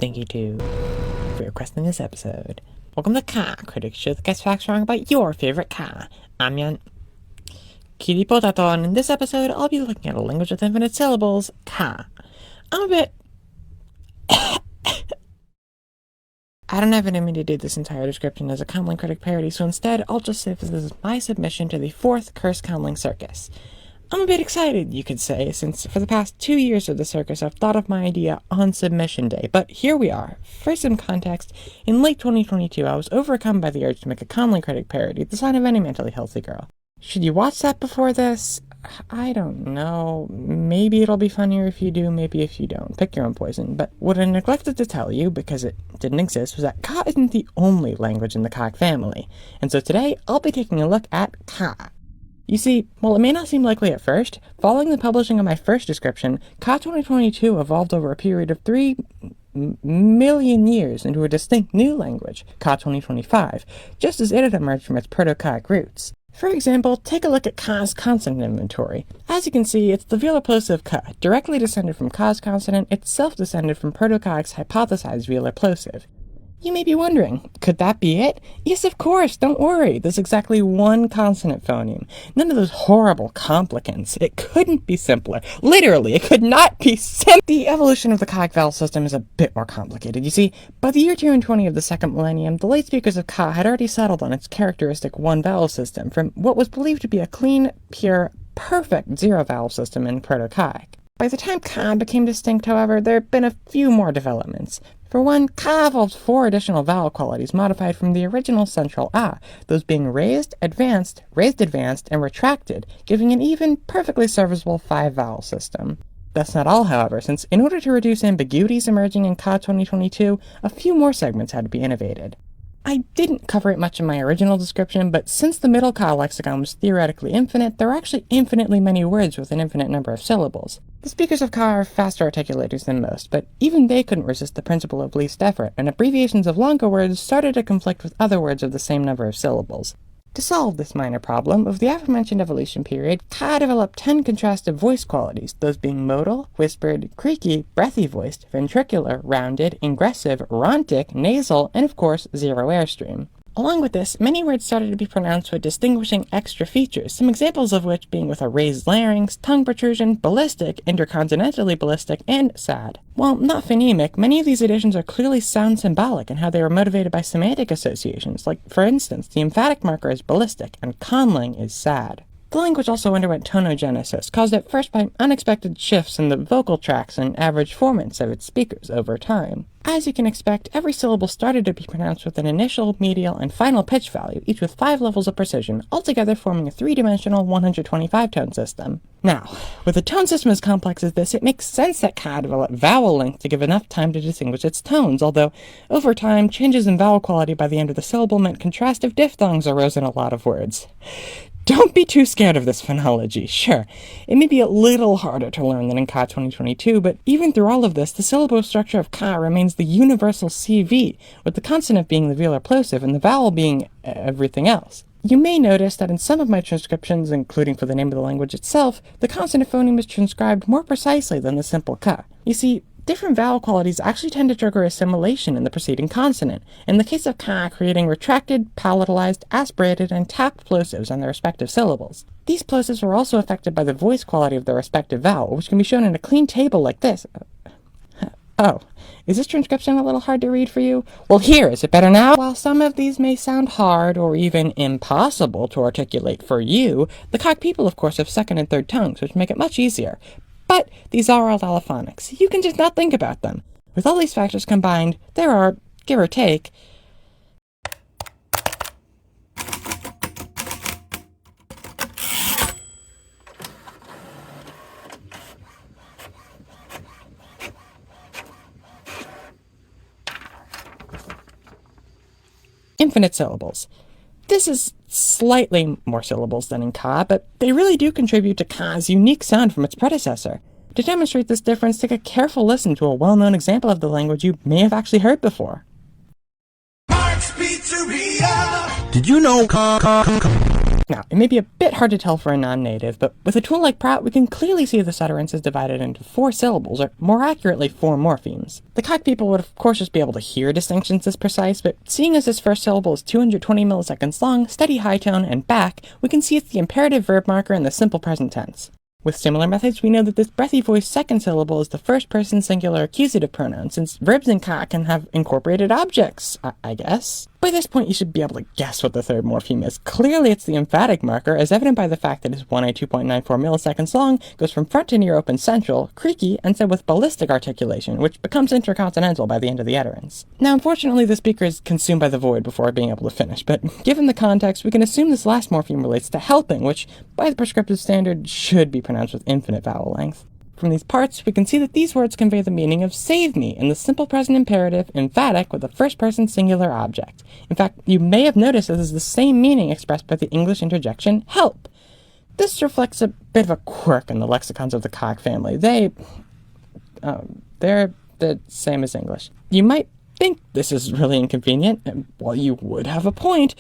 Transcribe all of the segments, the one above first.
Thank you too for requesting this episode. Welcome to Ka Critics Show that gets facts wrong about your favorite ka. I'm your Kitty Potato, and in this episode, I'll be looking at a language with infinite syllables, ka. I'm a bit... I don't have it in me to do this entire description as a Conlang critic parody, so instead, I'll just say this is my submission to the 4th Cursed Conlang Circus. I'm a bit excited, you could say, since for the past 2 years of the circus, I've thought of my idea on submission day. But here we are. For some context, in late 2022, I was overcome by the urge to make a Conlang critic parody, The Sign of Any Mentally Healthy Girl. Should you watch that before this? I don't know. Maybe it'll be funnier if you do, maybe if you don't. Pick your own poison. But what I neglected to tell you, because it didn't exist, was that Ka isn't the only language in the Ka family. And so today, I'll be taking a look at Ka. You see, while it may not seem likely at first, following the publishing of my first description, Ka 2022 evolved over a period of 3 million years into a distinct new language, Ka 2025, just as it had emerged from its Proto-Ka'ic roots. For example, take a look at Ka's consonant inventory. As you can see, it's the velar plosive Ka, directly descended from Ka's consonant, itself descended from Proto-Ka'ic's hypothesized velar plosive. You may be wondering, could that be it? Yes, of course, don't worry, there's exactly one consonant phoneme. None of those horrible complicants. It couldn't be simpler. Literally, it could not be simpler. The evolution of the Ka'ic vowel system is a bit more complicated. You see, by the year 220 of the second millennium, the late speakers of Ka had already settled on its characteristic one-vowel system from what was believed to be a clean, pure, perfect zero-vowel system in Proto-Ka'ic. By the time Ka became distinct, however, there have been a few more developments. For one, Ka evolved 4 additional vowel qualities modified from the original central A, those being raised, advanced, and retracted, giving an even perfectly serviceable 5-vowel system. That's not all, however, since in order to reduce ambiguities emerging in Ka 2022, a few more segments had to be innovated. I didn't cover it much in my original description, but since the Middle Ka lexicon was theoretically infinite, there are actually infinitely many words with an infinite number of syllables. The speakers of Ka are faster articulators than most, but even they couldn't resist the principle of least effort, and abbreviations of longer words started to conflict with other words of the same number of syllables. To solve this minor problem, of the aforementioned evolution period, Ka developed 10 contrastive voice qualities, those being modal, whispered, creaky, breathy-voiced, ventricular, rounded, ingressive, rhontic, nasal, and of course, zero airstream. Along with this, many words started to be pronounced with distinguishing extra features, some examples of which being with a raised larynx, tongue protrusion, ballistic, intercontinentally ballistic, and sad. While not phonemic, many of these additions are clearly sound symbolic in how they were motivated by semantic associations, like, for instance, the emphatic marker is ballistic, and conlang is sad. The language also underwent tonogenesis, caused at first by unexpected shifts in the vocal tracts and average formants of its speakers over time. As you can expect, every syllable started to be pronounced with an initial, medial, and final pitch value, each with 5 levels of precision, altogether forming a 3-dimensional 125-tone system. Now, with a tone system as complex as this, it makes sense that Ka developed vowel length to give enough time to distinguish its tones, although, over time, changes in vowel quality by the end of the syllable meant contrastive diphthongs arose in a lot of words. Don't be too scared of this phonology. Sure, it may be a little harder to learn than in Ka 2022, but even through all of this, the syllable structure of Ka remains the universal CV, with the consonant being the velar plosive and the vowel being everything else. You may notice that in some of my transcriptions, including for the name of the language itself, the consonant phoneme is transcribed more precisely than the simple Ka. You see, different vowel qualities actually tend to trigger assimilation in the preceding consonant, in the case of Ka creating retracted, palatalized, aspirated, and tapped plosives on their respective syllables. These plosives are also affected by the voice quality of the respective vowel, which can be shown in a clean table like this. Oh, is this transcription a little hard to read for you? Well, here, is it better now? While some of these may sound hard or even impossible to articulate for you, the Ka'ic people, of course, have second and third tongues, which make it much easier. But these are all allophonics. You can just not think about them. With all these factors combined, there are, give or take, infinite syllables. This is slightly more syllables than in Ka, but they really do contribute to Ka's unique sound from its predecessor. To demonstrate this difference, take a careful listen to a well-known example of the language you may have actually heard before. Mark's Pizzeria. Did you know Now, it may be a bit hard to tell for a non-native, but with a tool like Pratt, we can clearly see this utterance is divided into 4 syllables, or more accurately, 4 morphemes. The Cock people would of course just be able to hear distinctions this precise, but seeing as this first syllable is 220 milliseconds long, steady high tone, and back, we can see it's the imperative verb marker in the simple present tense. With similar methods, we know that this breathy voiced second syllable is the first person singular accusative pronoun, since verbs in Ka can have incorporated objects, I guess. By this point, you should be able to guess what the third morpheme is. Clearly, it's the emphatic marker, as evident by the fact that it's 1A2.94 milliseconds long, goes from front to near open central, creaky, and said with ballistic articulation, which becomes intercontinental by the end of the utterance. Now, unfortunately, the speaker is consumed by the void before being able to finish, but given the context, we can assume this last morpheme relates to helping, which, by the prescriptive standard, should be pronounced with infinite vowel length. From these parts, we can see that these words convey the meaning of save me in the simple present imperative, emphatic, with a first-person singular object. In fact, you may have noticed this is the same meaning expressed by the English interjection help. This reflects a bit of a quirk in the lexicons of the Cock family. They're the same as English. You might think this is really inconvenient, and while you would have a point,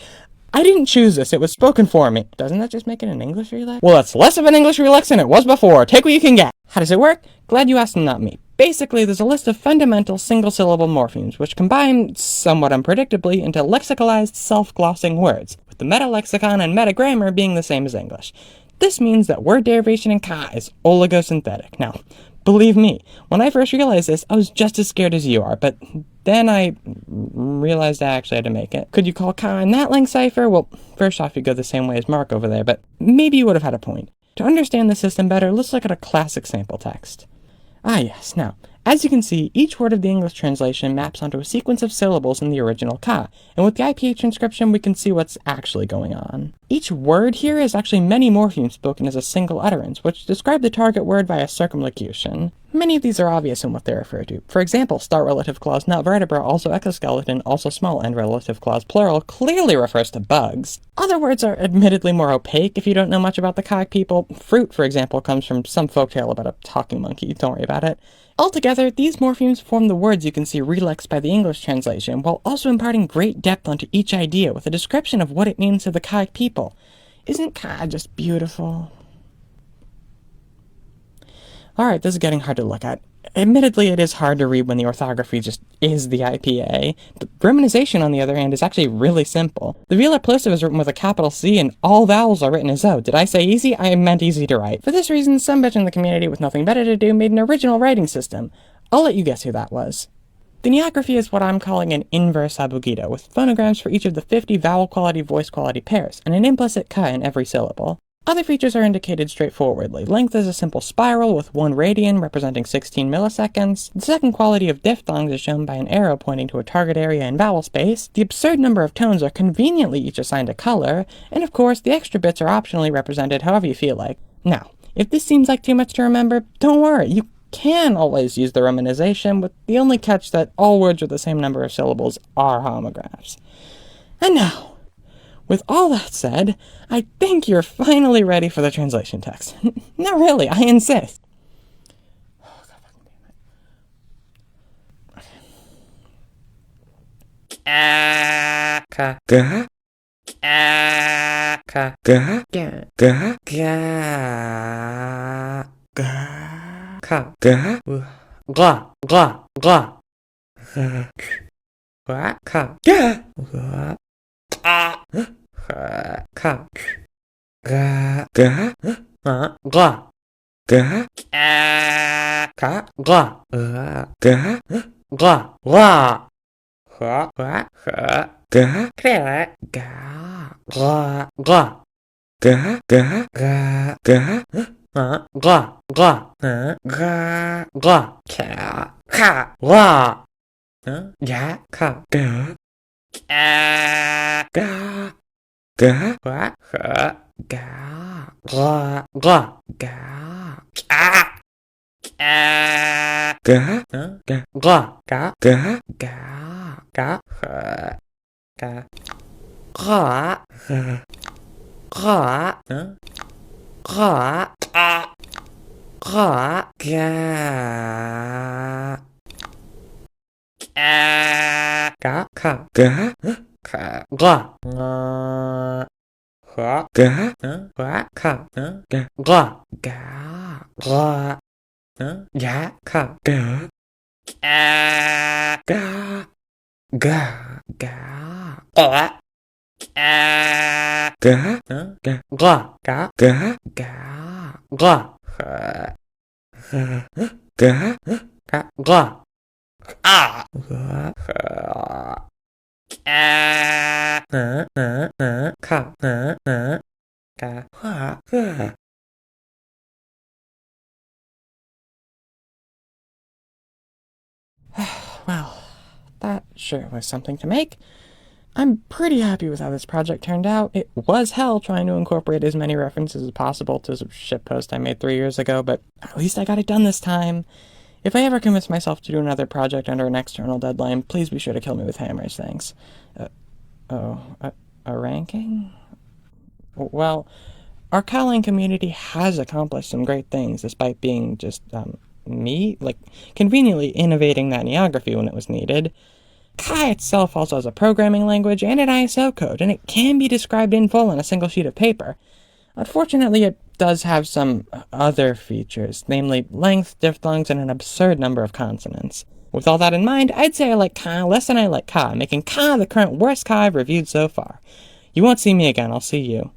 I didn't choose this, it was spoken for me. Doesn't that just make it an English relax? Well, it's less of an English relax than it was before. Take what you can get. How does it work? Glad you asked and not me. Basically, there's a list of fundamental single-syllable morphemes, which combine, somewhat unpredictably, into lexicalized self-glossing words, with the meta-lexicon and meta-grammar being the same as English. This means that word derivation in Ka is oligosynthetic. Now, believe me, when I first realized this, I was just as scared as you are, but then I realized I actually had to make it. Could you call Ka in that length cipher? Well, first off, you go the same way as Mark over there, but maybe you would have had a point. To understand the system better, let's look at a classic sample text. Ah yes, now, as you can see, each word of the English translation maps onto a sequence of syllables in the original Ka, and with the IPA transcription we can see what's actually going on. Each word here is actually many morphemes spoken as a single utterance, which describe the target word via circumlocution. Many of these are obvious in what they refer to. For example, start relative clause not vertebra, also exoskeleton, also small, and relative clause plural clearly refers to bugs. Other words are admittedly more opaque if you don't know much about the Cock people. Fruit, for example, comes from some folktale about a talking monkey, don't worry about it. Altogether, these morphemes form the words you can see relexed by the English translation, while also imparting great depth onto each idea with a description of what it means to the Cock people. Isn't Ka just beautiful? Alright, this is getting hard to look at. Admittedly, it is hard to read when the orthography just is the IPA. The romanization, on the other hand, is actually really simple. The velar plosive is written with a capital C and all vowels are written as O. Did I say easy? I meant easy to write. For this reason, some bitch in the community with nothing better to do made an original writing system. I'll let you guess who that was. The neography is what I'm calling an inverse abugida, with phonograms for each of the 50 vowel quality voice quality pairs, and an implicit ka in every syllable. Other features are indicated straightforwardly. Length is a simple spiral with 1 radian representing 16 milliseconds. The second quality of diphthongs is shown by an arrow pointing to a target area in vowel space. The absurd number of tones are conveniently each assigned a color. And of course, the extra bits are optionally represented however you feel like. Now, if this seems like too much to remember, don't worry. You can always use the romanization, with the only catch that all words with the same number of syllables are homographs. And now, with all that said, I think you're finally ready for the translation text. No, really, I insist. Oh, God fucking damn it. Ka ga ga ga ga ga ka ga ga ga wa ha ha ha ga ga ga ga ga ga ga ga ga ga ga ga ga ka ka wa ya ka ga ga ga ga ga ga ga ga ga ga ga ga ga ga ga ga ga ga Ga, ga, ga, ka, ga, ga, ga, ga, ga, ka, ga, ga, ga, ga, ga, ga, ga, ga, ga, ga, ga, ga, ga, ga, ga, ga, ah, ga, ka, ga, ga. Well, that sure was something to make. I'm pretty happy with how this project turned out. It was hell trying to incorporate as many references as possible to some shitpost I made 3 years ago, but at least I got it done this time. If I ever convince myself to do another project under an external deadline, please be sure to kill me with hammers, thanks. A ranking? Well, our Cowling community has accomplished some great things despite being just, me? Like, conveniently innovating that neography when it was needed. Kai itself also has a programming language and an ISO code, and it can be described in full on a single sheet of paper. Unfortunately, it does have some other features, namely length, diphthongs, and an absurd number of consonants. With all that in mind, I'd say I like Ka less than I like Ka, making Ka the current worst Ka I've reviewed so far. You won't see me again, I'll see you.